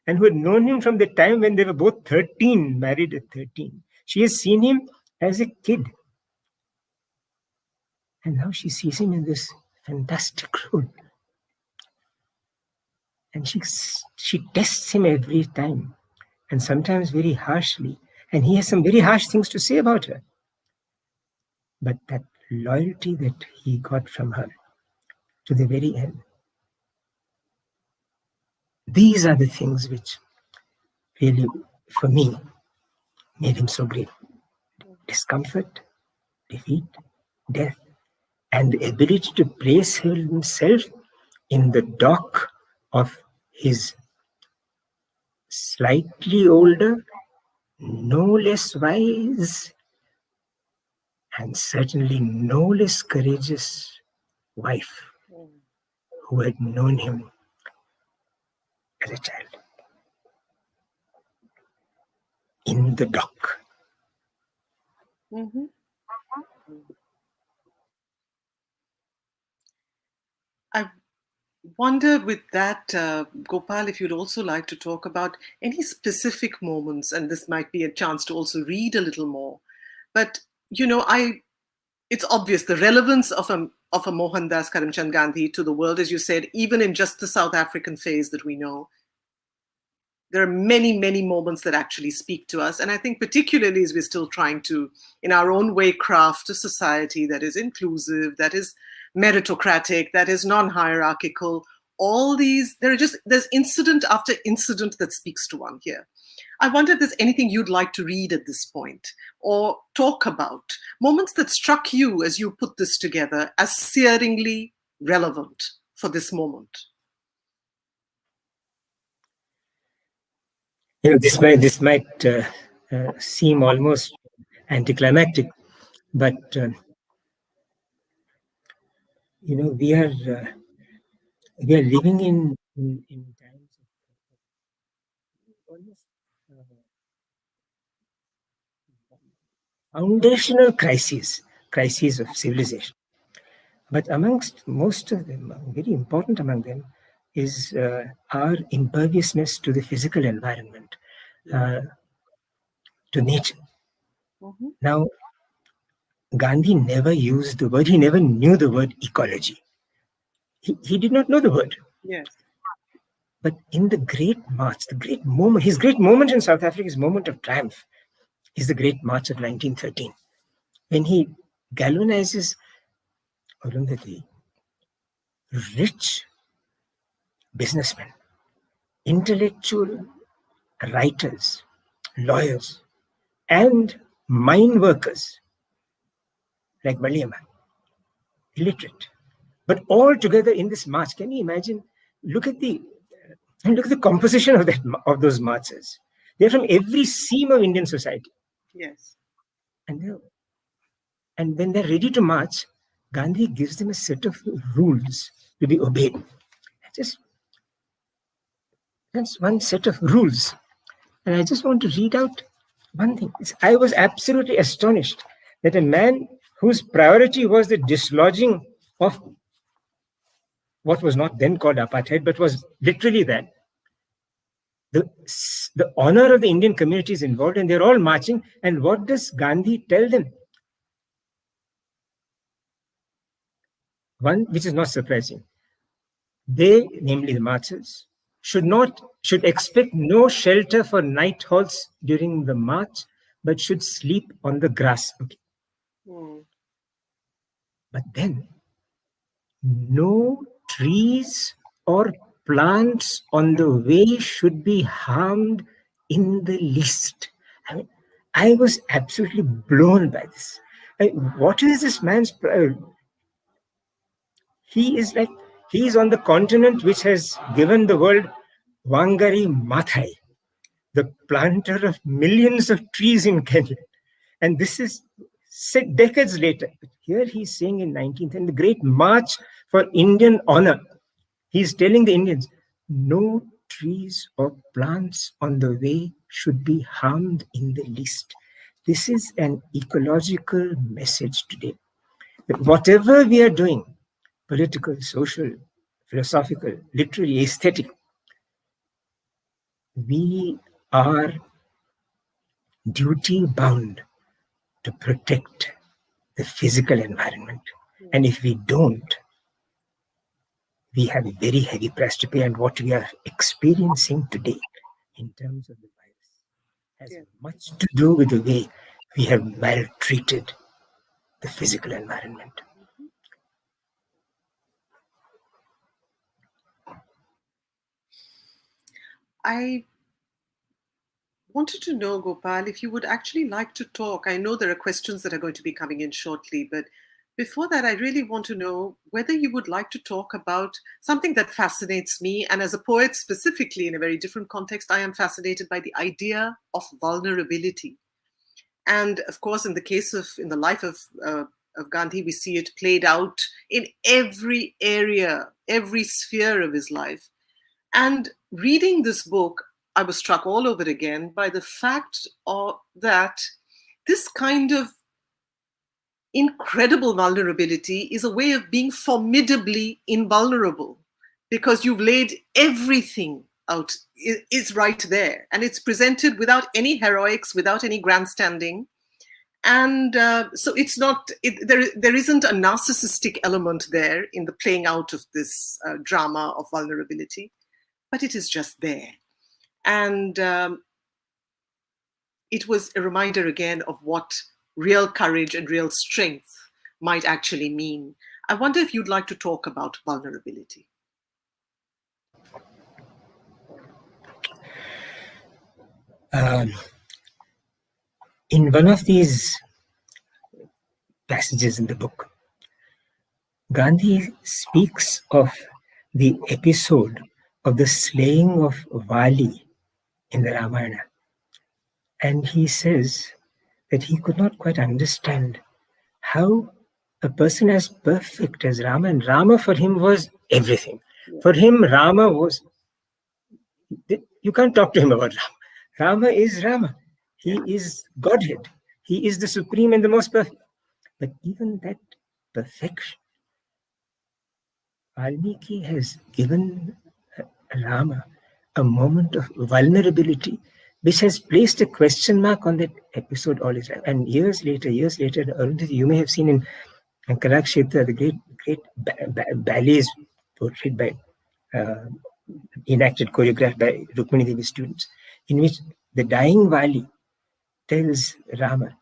and who had known him from the time when they were both 13, married at 13, she has seen him as a kid. And now she sees him in this fantastic role. And she tests him every time, and sometimes very harshly. And he has some very harsh things to say about her. But that loyalty that he got from her to the very end, these are the things which really, for me, made him so great. Discomfort, defeat, death, and the ability to place himself in the dock of his slightly older, no less wise, and certainly no less courageous wife who had known him as a child. In the dock. Mm-hmm. I wonder with that, Gopal, if you'd also like to talk about any specific moments, and this might be a chance to also read a little more. But, it's obvious the relevance of a Mohandas Karamchand Gandhi to the world, as you said, even in just the South African phase that we know. There are many, many moments that actually speak to us. And I think particularly as we're still trying to, in our own way, craft a society that is inclusive, that is meritocratic, that is non-hierarchical, all these, there's incident after incident that speaks to one here. I wonder if there's anything you'd like to read at this point or talk about, moments that struck you as you put this together as searingly relevant for this moment. This might seem almost anticlimactic, but we are living in times of almost foundational crises of civilization. But amongst most of them, very important among them, is our imperviousness to the physical environment, to nature. Mm-hmm. Now, Gandhi never used the word, he never knew the word ecology. He did not know the word. Yes. But in the great march, the great moment, his great moment in South Africa, his moment of triumph, is the Great March of 1913, when he galvanizes Arundhathi, rich businessmen, intellectual writers, lawyers, and mine workers like Maliyamma, illiterate, but all together in this march. Can you imagine? Look at the composition of those marchers. They're from every seam of Indian society. Yes. And when they're ready to march, Gandhi gives them a set of rules to be obeyed. That's one set of rules. And I just want to read out one thing. I was absolutely astonished that a man whose priority was the dislodging of what was not then called apartheid, but was literally that. The honor of the Indian community is involved, and they're all marching. And what does Gandhi tell them? One which is not surprising. They, namely the marchers, should expect no shelter for night halts during the march, but should sleep on the grass. Okay. But then, no trees or plants on the way should be harmed in the least. I mean, I was absolutely blown by this. What is this man's pride? He is on the continent which has given the world Wangari Maathai, the planter of millions of trees in Kenya. And this is decades later. Here he's saying in 19th, and the great march for Indian honor, he's telling the Indians, no trees or plants on the way should be harmed in the least. This is an ecological message today. That whatever we are doing, political, social, philosophical, literary, aesthetic, we are duty bound to protect the physical environment. And if we don't, we have a very heavy price to pay. And what we are experiencing today in terms of the virus has much to do with the way we have maltreated the physical environment. I wanted to know, Gopal, if you would actually like to talk. I know there are questions that are going to be coming in shortly, but before that, I really want to know whether you would like to talk about something that fascinates me. And as a poet, specifically in a very different context, I am fascinated by the idea of vulnerability. And of course, in the life of Gandhi, we see it played out in every area, every sphere of his life. And reading this book, I was struck all over again by the fact that this kind of incredible vulnerability is a way of being formidably invulnerable, because you've laid everything out, is right there, and it's presented without any heroics, without any grandstanding. And so it's not, there isn't a narcissistic element there in the playing out of this drama of vulnerability, but it is just there. And it was a reminder again of what real courage and real strength might actually mean. I wonder if you'd like to talk about vulnerability. In one of these passages in the book, Gandhi speaks of the episode of the slaying of Vali in the Ramayana. And he says that he could not quite understand how a person as perfect as Rama, and Rama for him was everything. For him, Rama was, you can't talk to him about Rama. Rama is Rama. He is Godhead. He is the supreme and the most perfect. But even that perfection, Valmiki has given Rama a moment of vulnerability, which has placed a question mark on that episode all his life. And years later, Arundhathi, you may have seen in Kalakshetra, the great ballets portrayed by, enacted, choreographed by Rukmini Devi's students, in which the dying Vali tells Rama,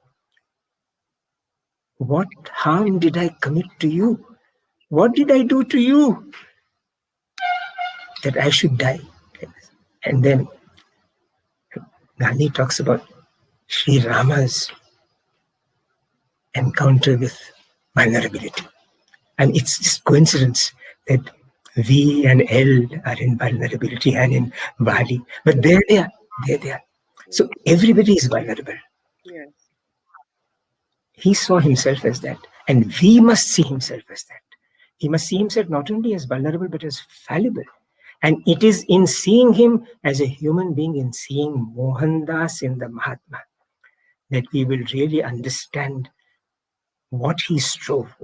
what harm did I commit to you? What did I do to you that I should die? And then Gandhi talks about Sri Rama's encounter with vulnerability. And it's just coincidence that V and L are in vulnerability and in Vali. But there they are. So everybody is vulnerable. Yes. He saw himself as that. And we must see himself as that. He must see himself not only as vulnerable, but as fallible. And it is in seeing him as a human being, in seeing Mohandas in the Mahatma, that we will really understand what he strove.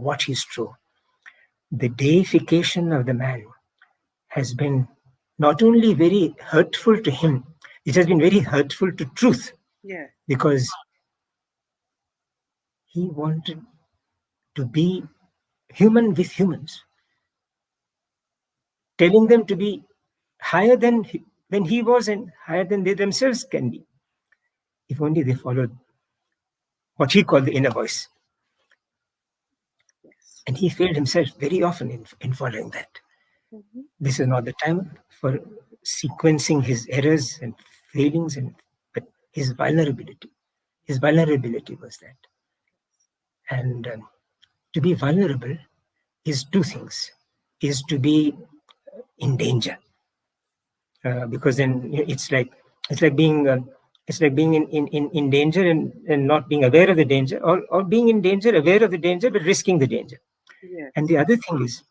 The deification of the man has been not only very hurtful to him, it has been very hurtful to truth. Yeah. Because he wanted to be human with humans, telling them to be higher than he was and higher than they themselves can be, if only they followed what he called the inner voice. Yes. And he failed himself very often in following that. Mhm. This is not the time for sequencing his errors and failings, but his vulnerability. His vulnerability was that. And to be vulnerable is two things. Is to be in danger, because then it's like being in danger and not being aware of the danger, or being in danger, aware of the danger, but risking the danger. Yes. And the other thing is,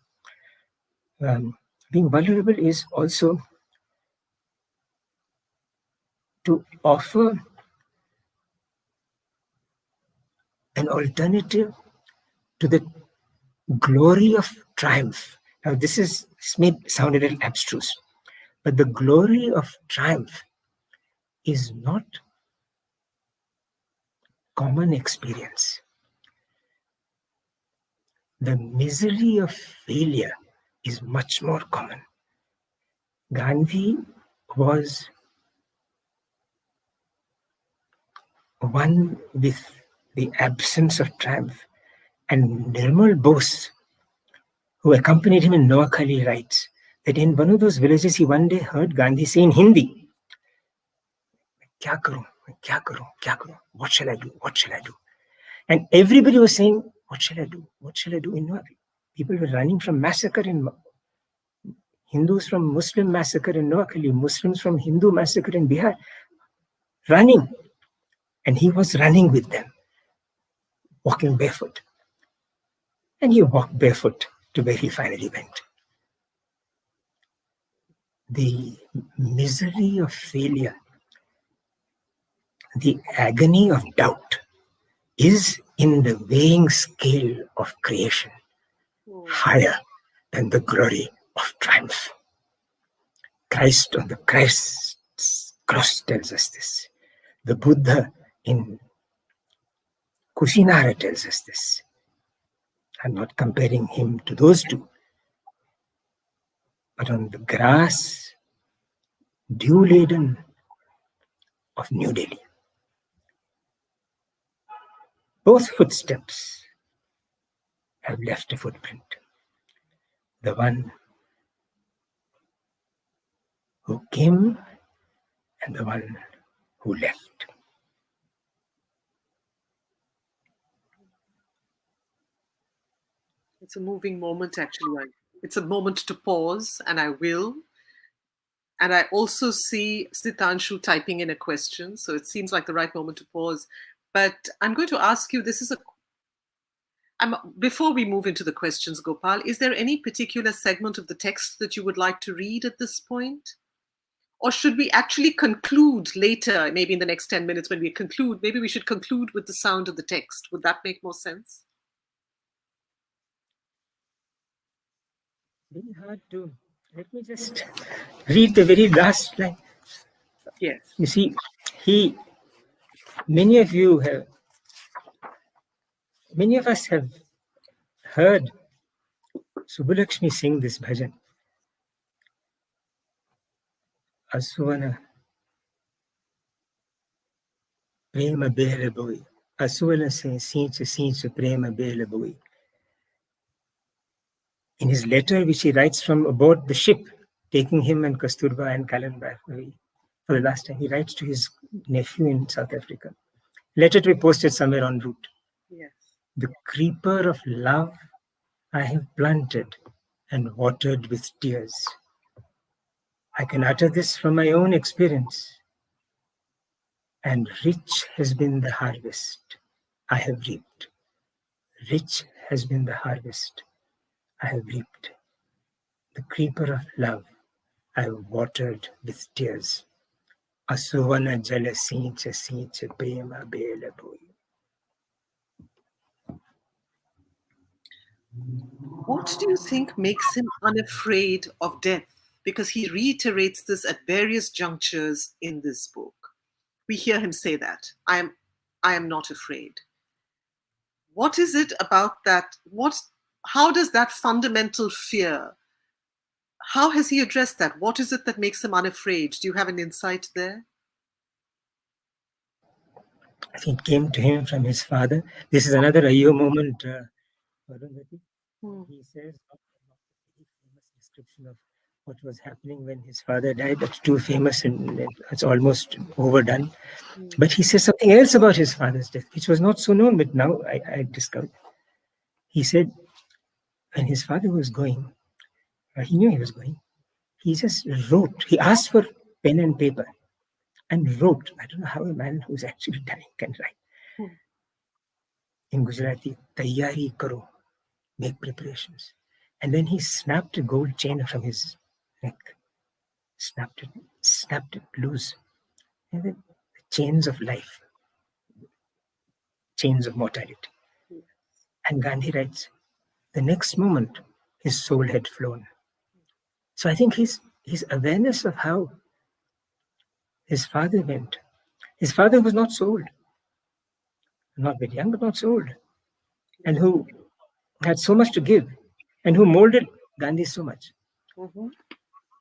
being vulnerable is also to offer an alternative to the glory of triumph. Now, this may sound a little abstruse, but the glory of triumph is not common experience. The misery of failure is much more common. Gandhi was one with the absence of triumph, and Nirmal Bose, who accompanied him in Noakhali, writes that in one of those villages he one day heard Gandhi say in Hindi, "Kya karu, kya karu, kya karu? What shall I do? What shall I do?" And everybody was saying, "What shall I do? What shall I do?" In Noakhali, people were running from massacre in Hindus from Muslim massacre in Noakhali, Muslims from Hindu massacre in Bihar, running. And he was running with them, walking barefoot. And he walked barefoot to where he finally went. The misery of failure, the agony of doubt is in the weighing scale of creation, higher than the glory of triumph. Christ on the cross tells us this. The Buddha in Kushinara tells us this. I'm not comparing him to those two, but on the grass, dew-laden of New Delhi, both footsteps have left a footprint. The one who came and the one who left. It's a moving moment, actually. It's a moment to pause, and I will. And I also see Sitanshu typing in a question, so it seems like the right moment to pause. But I'm going to ask you, before we move into the questions, Gopal, is there any particular segment of the text that you would like to read at this point? Or should we actually conclude later, maybe in the next 10 minutes when we conclude, maybe we should conclude with the sound of the text. Would that make more sense? Very hard to. Let me just read the very last line. Yes. You see, many of us have heard Subbulakshmi sing this bhajan. Asuvana prema bela boi. Asuvana se sincha prema bela boi. In his letter, which he writes from aboard the ship, taking him and Kasturba and Kalan back for the last time, he writes to his nephew in South Africa. Letter to be posted somewhere en route. Yes. The creeper of love I have planted and watered with tears. I can utter this from my own experience. And rich has been the harvest I have reaped. Rich has been the harvest I have reaped. The creeper of love I have watered with tears. Asuvana jala sincha prema bela boi. What do you think makes him unafraid of death? Because he reiterates this at various junctures in this book. We hear him say that. I am not afraid. What is it about that? How does that fundamental fear, how has he addressed that? What is it that makes him unafraid? Do you have an insight there? I think came to him from his father. This is another Ayyo moment. Arundhati. He says a very famous description of what was happening when his father died. That's too famous and it's almost overdone. But he says something else about his father's death, which was not so known, but now I discovered. He said when his father was going, he knew he was going, he just wrote. He asked for pen and paper and wrote. I don't know how a man who's actually dying can write. In Gujarati, tayyari karo, make preparations. And then he snapped a gold chain from his neck, snapped it loose. And then the chains of life, chains of mortality. And Gandhi writes, the next moment, his soul had flown. So I think his awareness of how his father went. His father was not so old, not very young, but not so old, and who had so much to give, and who molded Gandhi so much.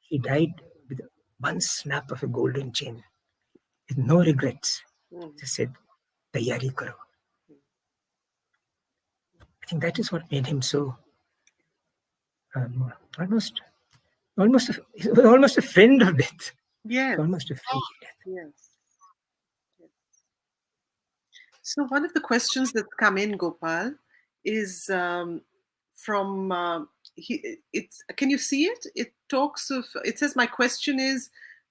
He died with one snap of a golden chain, with no regrets. Just said, "Tayyari karo." I think that is what made him so almost a friend of death. Yes. Almost a friend of death. Yes. So one of the questions that's come in, Gopal, is from can you see it? It talks of, it says, my question is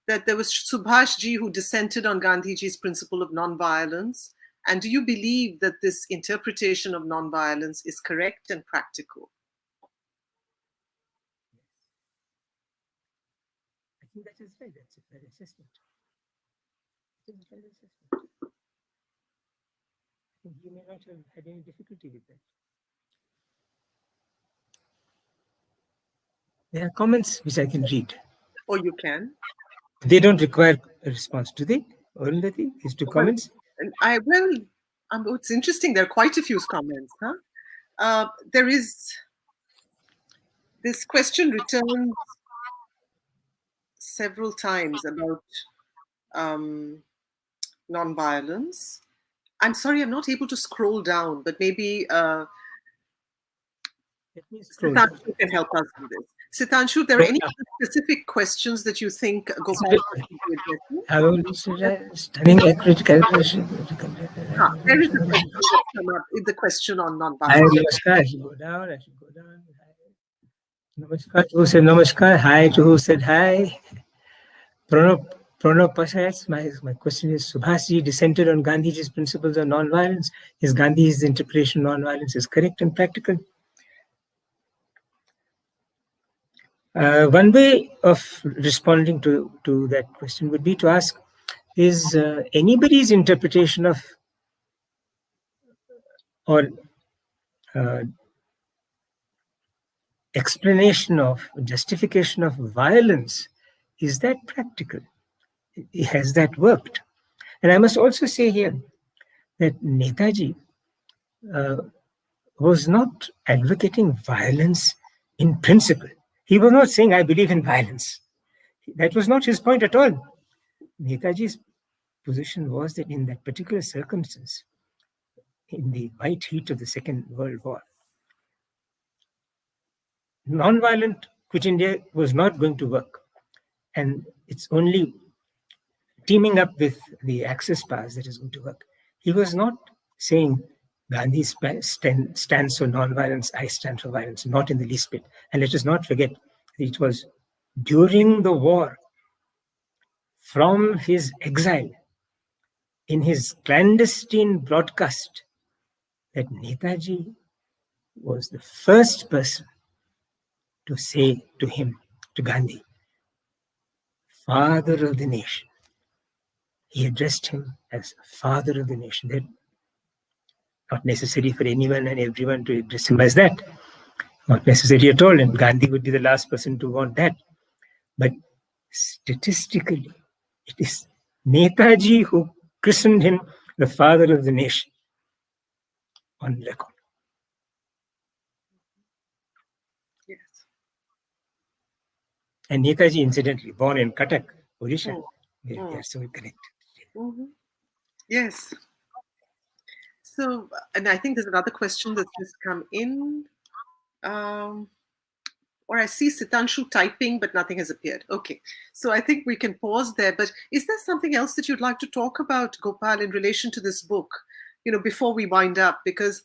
that there was Subhash Ji who dissented on Gandhiji's principle of non-violence. And do you believe that this interpretation of non-violence is correct and practical? I think that is right. That's a fair assessment. I think you may not have had any difficulty with that. There are comments which I can read. Oh, you can? They don't require a response, do they? Arundhati, these two comments? It's interesting. There are quite a few comments. There is this question returns several times about non-violence. I'm sorry, I'm not able to scroll down, but maybe Sitanshu can help us with this. Sitanshu, there are any specific questions that you think Gopal should be addressing? Stunning accurate calculation. There is a question that's come up in the question on non-violence. Namaskar. I should go down. Namaskar to who said namaskar. Hi to who said hi. Pranab Pasayas, my question is, Subhashji dissented on Gandhiji's principles of non-violence. Is Gandhi's interpretation of non-violence is correct and practical? One way of responding to that question would be to ask, is anybody's interpretation of or explanation of, justification of violence, is that practical? Has that worked? And I must also say here that Netaji was not advocating violence in principle. He was not saying, I believe in violence. That was not his point at all. Netaji's position was that in that particular circumstance, in the white heat of the Second World War, non-violent Quit India was not going to work. And it's only teaming up with the Axis powers that is going to work. He was not saying Gandhi stands for non-violence, I stand for violence, not in the least bit. And let us not forget, it was during the war, from his exile, in his clandestine broadcast, that Netaji was the first person to say to him, to Gandhi, Father of the nation. He addressed him as Father of the nation. That not necessary for anyone and everyone to address him as that. Not necessary at all. And Gandhi would be the last person to want that. But statistically, it is Netaji who christened him the Father of the nation on record. Yes. And Netaji, incidentally, born in Cuttack, Odisha. They are so connected. Yes. So, and I think there's another question that's just come in. Or I see Sitanshu typing, but nothing has appeared. Okay. So I think we can pause there. But is there something else that you'd like to talk about, Gopal, in relation to this book, before we wind up? Because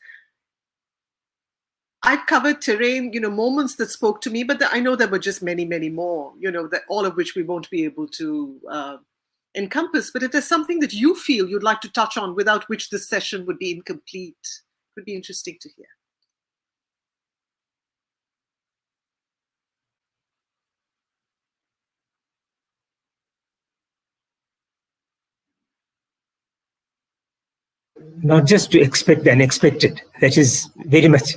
I've covered terrain, moments that spoke to me, but I know there were just many, many more, that all of which we won't be able to encompass. But if there's something that you feel you'd like to touch on without which this session would be incomplete, it would be interesting to hear. Not just to expect the unexpected, that is very much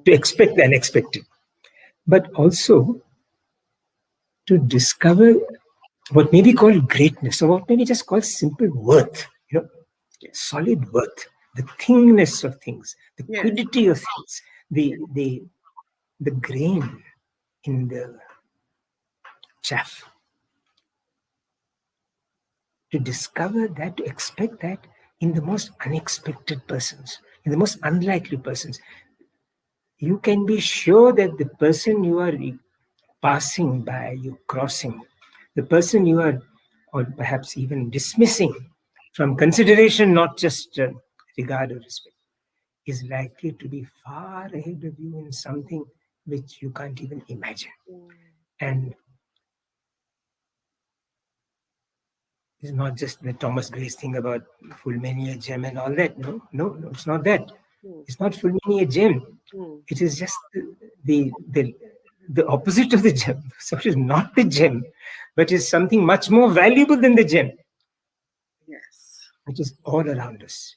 to expect the unexpected, but also to discover what may be called greatness, or what may be just called simple worth, solid worth, the thingness of things, the quiddity of things, the grain in the chaff. To discover that, to expect that in the most unexpected persons, in the most unlikely persons. You can be sure that the person you are passing by, you crossing, the person you are, or perhaps even dismissing from consideration, not just regard or respect, is likely to be far ahead of you in something which you can't even imagine. And it's not just the Thomas Gray's thing about full many a gem and all that. No, it's not that. It's not full many a gem. It is just the opposite of the gem. So it is not the gem, but is something much more valuable than the gem. Yes. Which is all around us.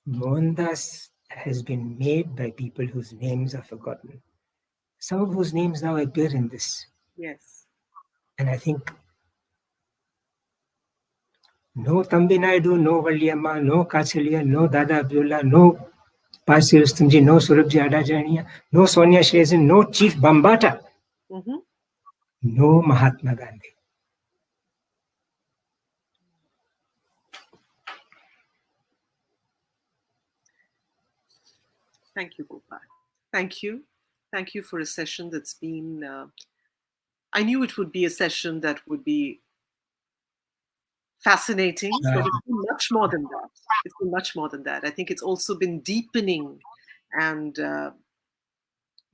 Mohandas has been made by people whose names are forgotten. Some of whose names now appear in this. Yes. And I think no Tambi Naidu, no Valyamma, no Kachalia, no Dada Abdullah, no Parsi Rustamji, no Surabji Adajania, no Sonia Shezin, no Chief Bambata, no Mahatma Gandhi. Thank you, Gopal. Thank you. Thank you for a session that's been, I knew it would be a session that would be fascinating, but it's been much more than that. It's been much more than that. I think it's also been deepening and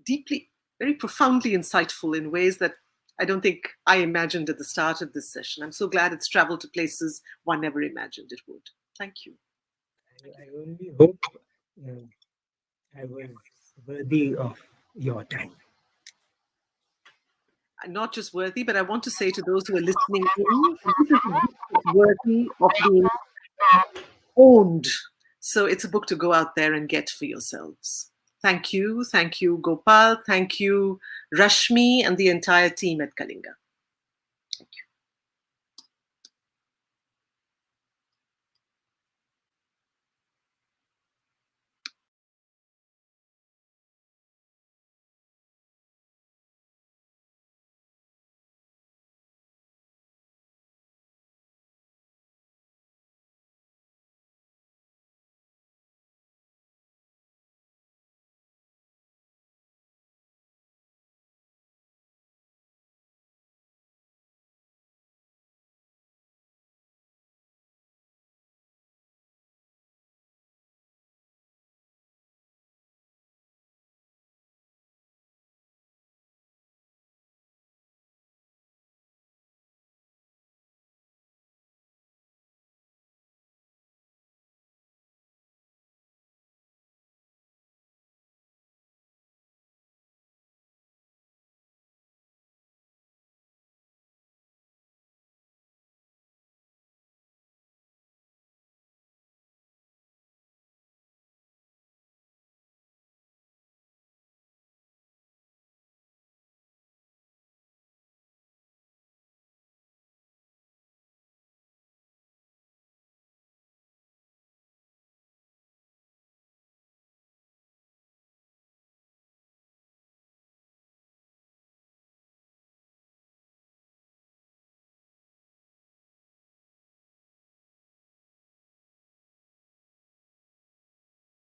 deeply, very profoundly insightful in ways that I don't think I imagined at the start of this session. I'm so glad it's traveled to places one never imagined it would. Thank you. I only hope I was worthy of your time. Not just worthy, but I want to say to those who are listening in, this is a book that's worthy of being owned. So it's a book to go out there and get for yourselves. Thank you. Thank you, Gopal. Thank you, Rashmi, and the entire team at Kalinga.